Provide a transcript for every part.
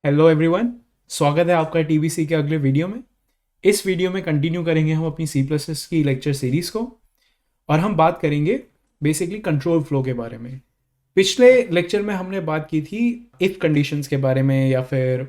Hello everyone, स्वागत है आपका टीबीसी के अगले वीडियो में। इस वीडियो में कंटिन्यू करेंगे हम अपनी सी प्लस प्लस की लेक्चर सीरीज को और हम बात करेंगे बेसिकली कंट्रोल फ्लो के बारे में। पिछले लेक्चर में हमने बात की थी इफ कंडीशंस के बारे में या फिर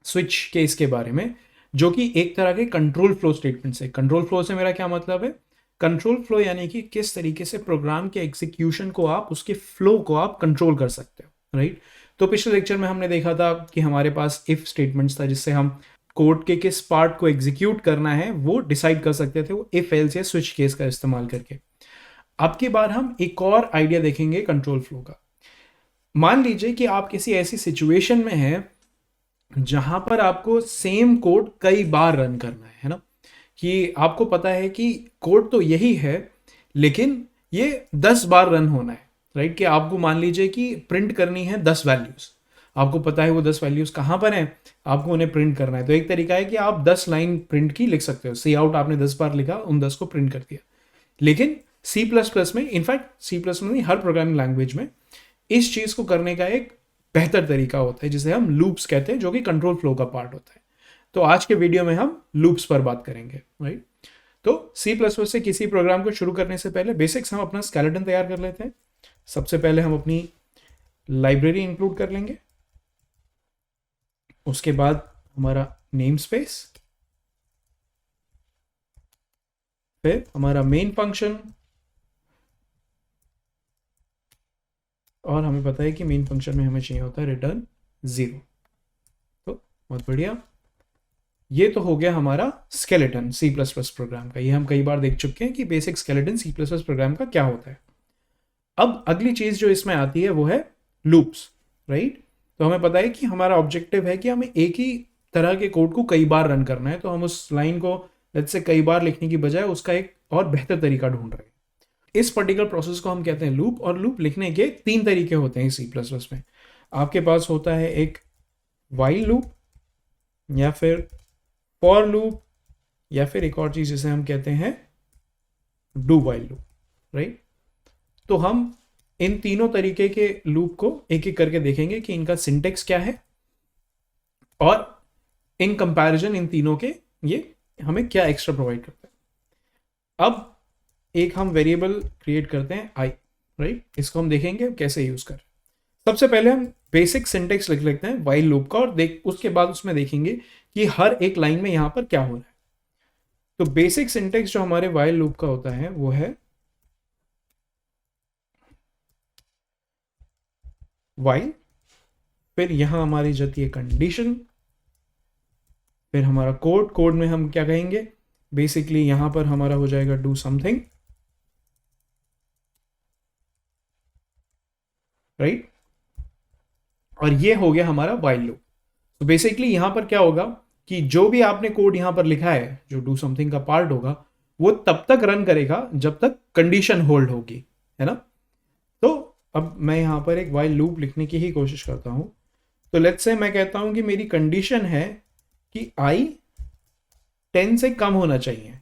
स्विच केस के बारे में, जो कि एक तरह के कंट्रोल फ्लो स्टेटमेंट्स है। कंट्रोल फ्लो से मेरा क्या मतलब है? कंट्रोल फ्लो यानी कि किस तरीके से प्रोग्राम के एग्जीक्यूशन को आप, उसके फ्लो को आप कंट्रोल कर सकते हो, राइट? तो पिछले लेक्चर में हमने देखा था कि हमारे पास इफ स्टेटमेंट्स था जिससे हम कोड के किस पार्ट को एग्जीक्यूट करना है वो डिसाइड कर सकते थे, वो इफ एल्स या स्विच केस का इस्तेमाल करके। अब की बार हम एक और आइडिया देखेंगे कंट्रोल फ्लो का। मान लीजिए कि आप किसी ऐसी सिचुएशन में हैं जहां पर आपको सेम कोड कई बार रन करना है ना, कि आपको पता है कि कोड तो यही है लेकिन ये 10 बार रन होना है, राइट? कि आपको मान लीजिए कि प्रिंट करनी है 10 वैल्यूज, आपको पता है वो 10 वैल्यूज कहाँ पर हैं, आपको उन्हें प्रिंट करना है। तो एक तरीका है कि आप 10 लाइन प्रिंट की लिख सकते हो। सी आउट आपने 10 बार लिखा, उन 10 को प्रिंट कर दिया। लेकिन सी प्लस प्लस में, इनफैक्ट सी प्लस में नहीं, हर प्रोग्रामिंग लैंग्वेज में इस चीज को करने का एक बेहतर तरीका होता है जिसे हम लूप्स कहते हैं, जो कि कंट्रोल फ्लो का पार्ट होता है। तो आज के वीडियो में हम लूप्स पर बात करेंगे, राइट? तो सी प्लस प्लस से किसी प्रोग्राम को शुरू करने से पहले बेसिक्स हम अपना स्केलेटन तैयार कर लेते हैं। सबसे पहले हम अपनी लाइब्रेरी इंक्लूड कर लेंगे, उसके बाद हमारा नेम स्पेस, फिर हमारा मेन फंक्शन, और हमें पता है कि मेन फंक्शन में हमें चाहिए होता है रिटर्न 0। तो बहुत बढ़िया, ये तो हो गया हमारा skeleton C plus plus program का। ये हम कई बार देख चुके हैं कि basic skeleton C plus plus program का क्या होता है। अब अगली चीज जो इसमें आती है वो है लूप्स, राइट? तो हमें पता है कि हमारा ऑब्जेक्टिव है कि हमें एक ही तरह के कोड को कई बार रन करना है, तो हम उस लाइन को लेट्स से कई बार लिखने की बजाय उसका एक और बेहतर तरीका ढूंढ रहे हैं। इस पर्टिकुलर प्रोसेस को हम कहते हैं लूप। और लूप लिखने के 3 तरीके होते हैं सी प्लस प्लस में। आपके पास होता है एक वाइल लूप, या फिर फॉर लूप, या फिर एक और चीज जिसे हम कहते हैं डू वाइल लूप, राइट? तो हम इन तीनों तरीके के लूप को एक एक करके देखेंगे कि इनका सिंटेक्स क्या है और इन कंपैरिजन इन तीनों के ये हमें क्या एक्स्ट्रा प्रोवाइड करता है। अब एक हम वेरिएबल क्रिएट करते हैं आई, राइट? इसको हम देखेंगे कैसे यूज करें। सबसे पहले हम बेसिक सिंटेक्स लिख लेते हैं वाइल लूप का, और उसके बाद उसमें देखेंगे कि हर एक लाइन में यहां पर क्या हो रहा है। तो बेसिक सिंटेक्स जो हमारे वाइल लूप का होता है वो है वाइल, फिर यहां हमारी जाती है कंडीशन, फिर हमारा कोड में हम क्या कहेंगे, बेसिकली यहां पर हमारा हो जाएगा डू समथिंग, राइट? और ये हो गया हमारा वाइल लूप। तो बेसिकली यहां पर क्या होगा कि जो भी आपने कोड यहां पर लिखा है, जो डू समथिंग का पार्ट होगा, वो तब तक रन करेगा जब तक कंडीशन होल्ड होगी, है ना? तो अब मैं यहां पर एक वाइल लूप लिखने की ही कोशिश करता हूं। तो लेट्स से मैं कहता हूं कि मेरी कंडीशन है कि आई 10 से कम होना चाहिए,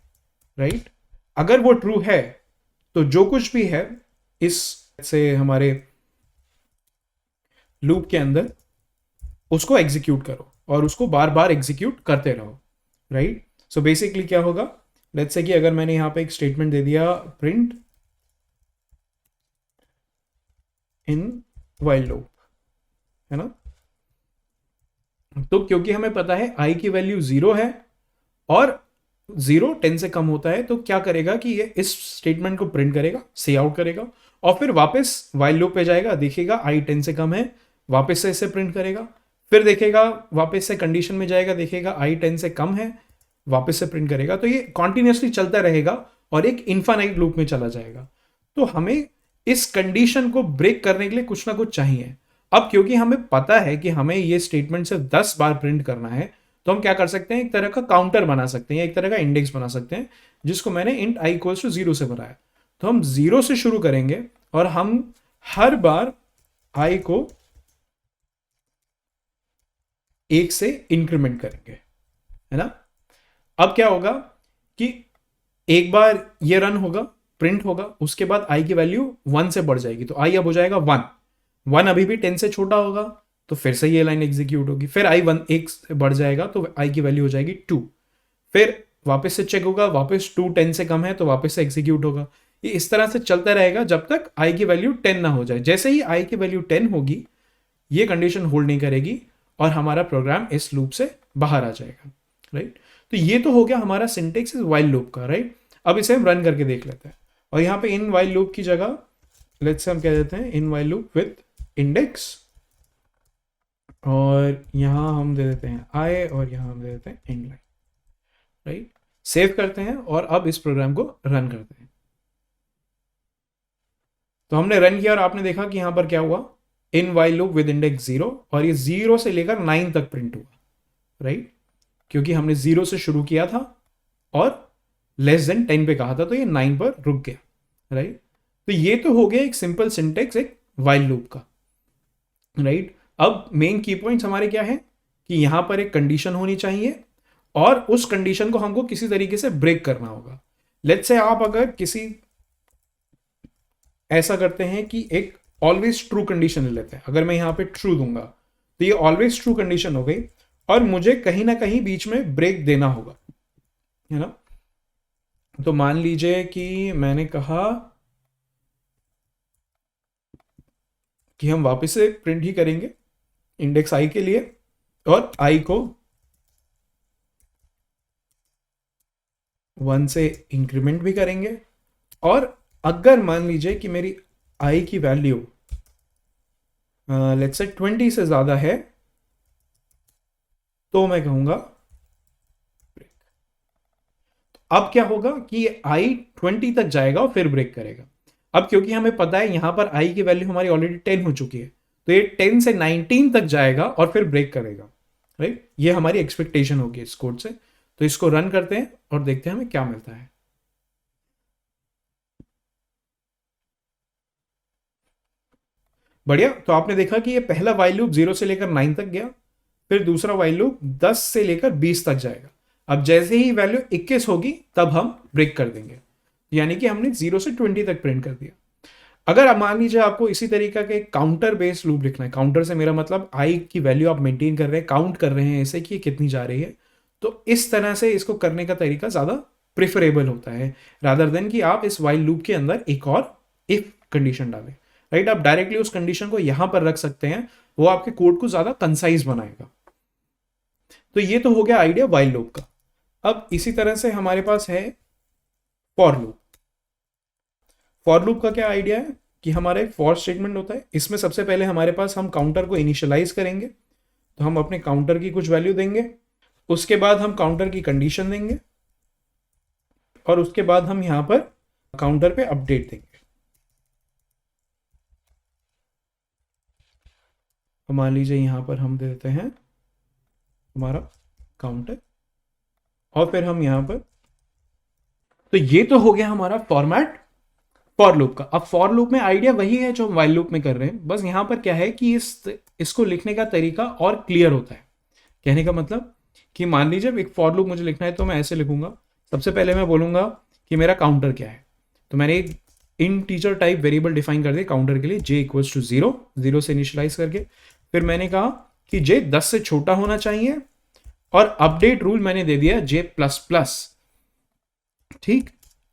राइट? अगर वो ट्रू है तो जो कुछ भी है इस से हमारे लूप के अंदर उसको एग्जीक्यूट करो और उसको बार बार एग्जीक्यूट करते रहो, राइट? सो बेसिकली क्या होगा, लेट्स से कि अगर मैंने यहां पे एक स्टेटमेंट दे दिया प्रिंट इन वाइल लूप, है ना? तो क्योंकि हमें पता है आई की वैल्यू 0 है और 0 10 से कम होता है, तो क्या करेगा कि ये इस स्टेटमेंट को प्रिंट करेगा, से आउट करेगा, और फिर वापस वाइल लूप पे जाएगा, देखेगा आई 10 से कम है, वापस से इसे प्रिंट करेगा, फिर देखेगा वापस से कंडीशन में जाएगा, देखेगा आई 10 से कम है, वापस से प्रिंट करेगा। तो ये कॉन्टिन्यूसली चलता रहेगा और एक इन्फाइनाइट लूप में चला जाएगा। तो हमें इस कंडीशन को ब्रेक करने के लिए कुछ ना कुछ चाहिए। अब क्योंकि हमें पता है कि हमें ये स्टेटमेंट सिर्फ 10 बार प्रिंट करना है, तो हम क्या कर सकते हैं, एक तरह का काउंटर बना सकते हैं, एक तरह का इंडेक्स बना सकते हैं, जिसको मैंने इंट आई इक्वल्स टू 0 से बनाया। तो हम 0 से शुरू करेंगे और हम हर बार आई को 1 से इंक्रीमेंट करेंगे, है ना? अब क्या होगा कि एक बार ये रन होगा, प्रिंट होगा, उसके बाद आई की वैल्यू 1 से बढ़ जाएगी, तो आई अब हो जाएगा 1। 1 अभी भी 10 से छोटा होगा, तो फिर से ये लाइन एग्जीक्यूट होगी, फिर आई वन एक बढ़ जाएगा तो आई की वैल्यू हो जाएगी 2, फिर वापस से चेक होगा, वापस 2 10 से कम है तो वापस से एग्जीक्यूट होगा। ये इस तरह से चलता रहेगा जब तक आई की वैल्यू 10 ना हो जाए। जैसे ही आई की वैल्यू 10 होगी ये कंडीशन होल्ड नहीं करेगी और हमारा प्रोग्राम इस लूप से बाहर आ जाएगा, राइट। तो ये तो हो गया हमारा सिंटेक्स इस वाइल लूप का, राइट। अब इसे हम रन करके देख लेते हैं और यहाँ पे इन वाइल लूप की जगह लेट्स से हम कह देते हैं in while loop with index, और यहाँ हम दे देते हैं आई और यहाँ हम दे देते हैं एंड लाइन, राइट। सेव करते हैं और अब इस प्रोग्राम को रन करते हैं। तो हमने रन किया और आपने देखा कि यहां पर क्या हुआ, in while loop with index 0, और ये 0 से लेकर 9 तक प्रिंट हुआ, राइट, क्योंकि हमने 0 से शुरू किया था और लेस देन 10 पे कहा था तो ये 9 पर रुक गया, राइट। तो ये तो हो गया एक सिंपल सिंटेक्स एक वाइल लूप का, राइट। अब मेन की पॉइंट्स हमारे क्या है कि यहां पर एक कंडीशन होनी चाहिए और उस कंडीशन को हमको किसी तरीके से ब्रेक करना होगा। लेट्स से आप अगर किसी ऐसा करते हैं कि एक ऑलवेज ट्रू कंडीशन ले लेते हैं, अगर मैं यहां पे ट्रू दूंगा तो ये ऑलवेज ट्रू कंडीशन हो गई और मुझे कहीं ना कहीं बीच में ब्रेक देना होगा, है ना। तो मान लीजिए कि मैंने कहा कि हम वापस से प्रिंट ही करेंगे इंडेक्स आई के लिए और आई को 1 से इंक्रीमेंट भी करेंगे, और अगर मान लीजिए कि मेरी आई की वैल्यू लेट्स से 20 से ज्यादा है तो मैं कहूंगा ब्रेक। अब क्या होगा कि आई 20 तक जाएगा और फिर ब्रेक करेगा। अब क्योंकि हमें पता है यहां पर आई की वैल्यू हमारी ऑलरेडी 10 हो चुकी है तो ये 10 से 19 तक जाएगा और फिर ब्रेक करेगा, राइट। ये हमारी एक्सपेक्टेशन होगी इस कोड से। तो इसको रन करते हैं और देखते हैं हमें क्या मिलता है। बढ़िया। तो आपने देखा कि ये पहला वाइल लूप 0 से लेकर 9 तक गया, फिर दूसरा वाइल लूप 10 से लेकर 20 तक जाएगा। अब जैसे ही वैल्यू 21 होगी तब हम ब्रेक कर देंगे, यानी कि हमने 0 से 20 तक प्रिंट कर दिया। अगर आप मान लीजिए आपको इसी तरीका के काउंटर बेस्ड लूप लिखना है, काउंटर से मेरा मतलब आई की वैल्यू आप मेंटेन कर रहे हैं, काउंट कर रहे हैं ऐसे कि कितनी जा रही है, तो इस तरह से इसको करने का तरीका ज़्यादा प्रिफरेबल होता है रादर देन कि आप इस वाइल लूप के अंदर एक और इफ कंडीशन डालें, राइट। आप डायरेक्टली उस कंडीशन को यहां पर रख सकते हैं, वो आपके कोड को ज़्यादा कंसाइज बनाएगा। तो ये तो हो गया आइडिया वाइल लूप का। अब इसी तरह से हमारे पास है फॉर लूप। फॉर लूप का क्या आइडिया है कि हमारा एक फॉर स्टेटमेंट होता है, इसमें सबसे पहले हमारे पास हम काउंटर को इनिशियलाइज करेंगे, तो हम अपने काउंटर की कुछ वैल्यू देंगे, उसके बाद हम काउंटर की कंडीशन देंगे और उसके बाद हम यहां पर काउंटर पे अपडेट देंगे। मान लीजिए यहां पर हम दे देते हैं हमारा काउंटर और फिर हम यहां पर, तो ये तो हो गया हमारा फॉर्मेट फॉर लूप का। अब फॉर लूप में आइडिया वही है जो हम वाइल लूप में कर रहे हैं, बस यहां पर क्या है कि इसको लिखने का तरीका और क्लियर होता है। कहने का मतलब कि मान लीजिए एक फॉर लूप मुझे लिखना है तो मैं ऐसे लिखूंगा, सबसे पहले मैं बोलूंगा कि मेरा काउंटर क्या है, तो मैंने एक इंटीजर टाइप वेरिएबल डिफाइन कर दिया काउंटर के लिए, j इक्वल्स टू 0, 0 से इनिशियलाइज करके। फिर मैंने कहा कि j 10 से छोटा होना चाहिए और अपडेट रूल मैंने दे दिया j++, ठीक।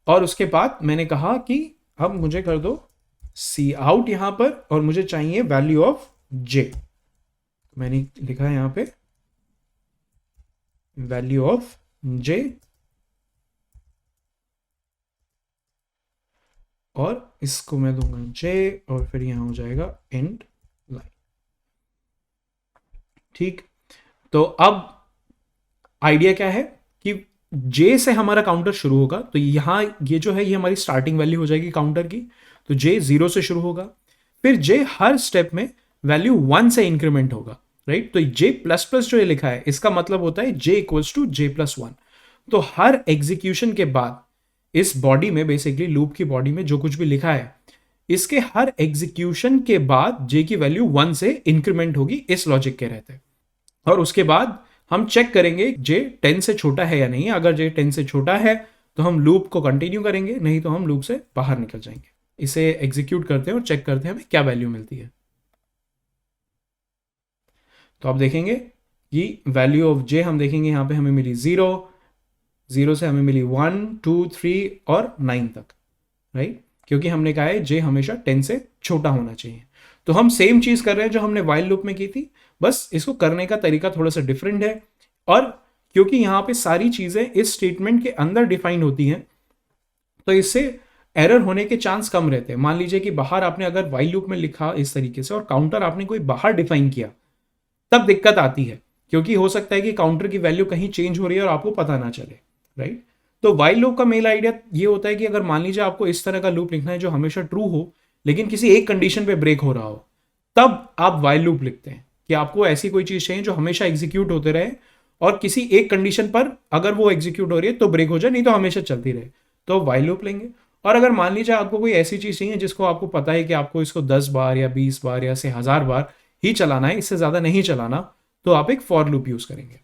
और उसके बाद मैंने कहा कि अब मुझे कर दो सी आउट यहां पर और मुझे चाहिए वैल्यू ऑफ j। मैंने लिखा है यहां पे वैल्यू ऑफ j और इसको मैं दूंगा j और फिर यहां हो जाएगा एंड लाइन, ठीक। तो अब आइडिया क्या है कि j से हमारा काउंटर शुरू होगा, तो यहां ये जो है ये हमारी स्टार्टिंग वैल्यू हो जाएगी काउंटर की, तो j 0 से शुरू होगा, फिर j हर स्टेप में वैल्यू 1 से इंक्रीमेंट होगा, राइट। तो j++ जो ये लिखा है इसका मतलब होता है j इक्वल्स टू j+1। तो हर एग्जीक्यूशन के बाद इस बॉडी में, बेसिकली लूप की बॉडी में जो कुछ भी लिखा है, इसके हर एग्जीक्यूशन के बाद j की वैल्यू 1 से इंक्रीमेंट होगी इस लॉजिक के रहते। और उसके बाद हम चेक करेंगे j 10 से छोटा है या नहीं। अगर j 10 से छोटा है तो हम लूप को कंटिन्यू करेंगे, नहीं तो हम लूप से बाहर निकल जाएंगे। इसे एग्जीक्यूट करते हैं और चेक करते हैं हमें क्या वैल्यू मिलती है। तो आप देखेंगे कि वैल्यू ऑफ जे हम देखेंगे यहाँ पे हमें मिली 0 से हमें मिली 1 2 3 और 9 तक, राइट, क्योंकि हमने कहा है जे हमेशा 10 से छोटा होना चाहिए। तो हम सेम चीज कर रहे हैं जो हमने वाइल लूप में की थी, बस इसको करने का तरीका थोड़ा सा डिफरेंट है। और क्योंकि यहाँ पे सारी चीजें इस स्टेटमेंट के अंदर डिफाइन होती हैं, तो इससे एरर होने के चांस कम रहते हैं। मान लीजिए कि बाहर आपने अगर वाइल लूप में लिखा इस तरीके से और काउंटर आपने कोई बाहर डिफाइन किया, तब दिक्कत आती है, क्योंकि हो सकता है कि काउंटर की वैल्यू कहीं चेंज हो रही है और आपको पता ना चले, राइट। तो वाइल लूप का मेन आइडिया ये होता है कि अगर मान लीजिए आपको इस तरह का लूप लिखना है जो हमेशा ट्रू हो, लेकिन किसी एक कंडीशन पे ब्रेक हो रहा हो, तब आप वाइल लूप लिखते हैं कि आपको ऐसी कोई चीज चाहिए जो हमेशा एग्जीक्यूट होते रहे और किसी एक कंडीशन पर अगर वो एग्जीक्यूट हो रही है तो ब्रेक हो जाए, नहीं तो हमेशा चलती रहे, तो वाइल लूप लेंगे। और अगर मान लीजिए आपको कोई ऐसी चीज चाहिए जिसको आपको पता है कि आपको इसको 10 बार या 20 बार या से 1000 बार ही चलाना है, इससे ज्यादा नहीं चलाना, तो आप एक फॉर लूप यूज करेंगे।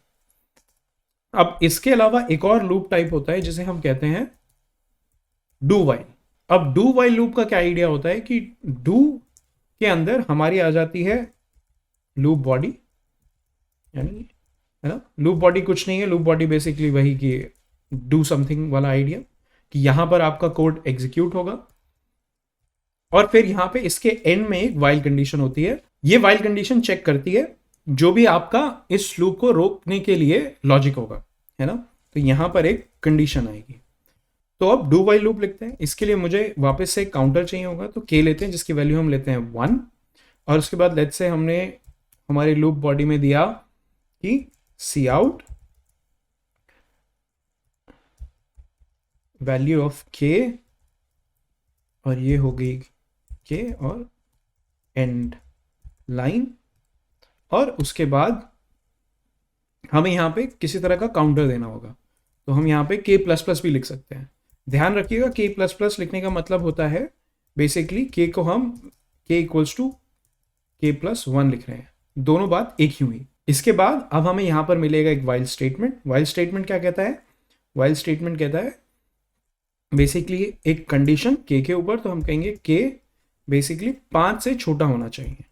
अब इसके अलावा एक और लूप टाइप होता है जिसे हम कहते हैं डू वाइल। अब डू वाइल लूप का क्या आइडिया होता है कि डू के अंदर हमारी आ जाती है लूप बॉडी, यानी है ना, लूप बॉडी कुछ नहीं है, लूप बॉडी बेसिकली वही कि डू समथिंग वाला आइडिया, कि यहां पर आपका कोड एग्जीक्यूट होगा और फिर यहां पे इसके एंड में एक वाइल कंडीशन होती है। ये वाइल कंडीशन चेक करती है जो भी आपका इस लूप को रोकने के लिए लॉजिक होगा, है ना। तो यहां पर एक कंडीशन आएगी। तो अब डू वाइल लूप लिखते हैं। इसके लिए मुझे वापस से काउंटर चाहिए होगा, तो के लेते हैं जिसकी वैल्यू हम लेते हैं 1, और उसके बाद लेट्स से हमने हमारे लूप बॉडी में दिया कि सी आउट वैल्यू ऑफ के, और ये हो गई के और एंड लाइन, और उसके बाद हमें यहाँ पे किसी तरह का काउंटर देना होगा। तो हम यहाँ पे के प्लस प्लस भी लिख सकते हैं। ध्यान रखिएगा के प्लस प्लस लिखने का मतलब होता है बेसिकली के को हम के इक्वल्स टू के प्लस 1 लिख रहे हैं, दोनों बात एक ही हुई। इसके बाद अब हमें यहाँ पर मिलेगा एक वाइल स्टेटमेंट। वाइल स्टेटमेंट क्या कहता है? वाइल स्टेटमेंट कहता है बेसिकली एक कंडीशन के ऊपर, तो हम कहेंगे के बेसिकली 5 से छोटा होना चाहिए।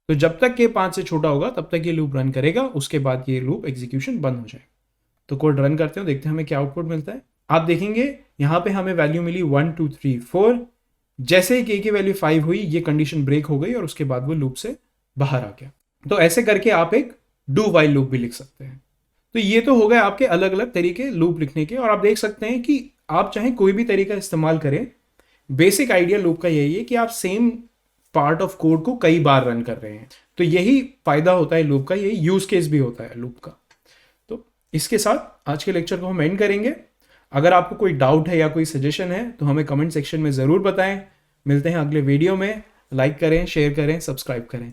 तो जब तक के 5 से छोटा होगा तब तक ये लूप रन करेगा, उसके बाद ये लूप एग्जीक्यूशन बंद हो जाए। तो कोड रन करते हो, देखते हैं हमें क्या आउटपुट मिलता है। आप देखेंगे यहाँ पे हमें वैल्यू मिली 1 2 3 4। जैसे ही के की वैल्यू 5 हुई, ये कंडीशन ब्रेक हो गई और उसके बाद वो लूप से बाहर आ गया। तो ऐसे करके आप एक डू वाइल लूप भी लिख सकते हैं। तो ये तो हो गए आपके अलग अलग तरीके लूप लिखने के, और आप देख सकते हैं कि आप चाहे कोई भी तरीका इस्तेमाल करें, बेसिक आइडिया लूप का यही है कि आप सेम पार्ट ऑफ कोड को कई बार रन कर रहे हैं। तो यही फायदा होता है लूप का, यही यूज केस भी होता है लूप का। तो इसके साथ आज के लेक्चर को हम एंड करेंगे। अगर आपको कोई डाउट है या कोई सजेशन है तो हमें कमेंट सेक्शन में ज़रूर बताएं। मिलते हैं अगले वीडियो में। लाइक करें, शेयर करें, सब्सक्राइब करें।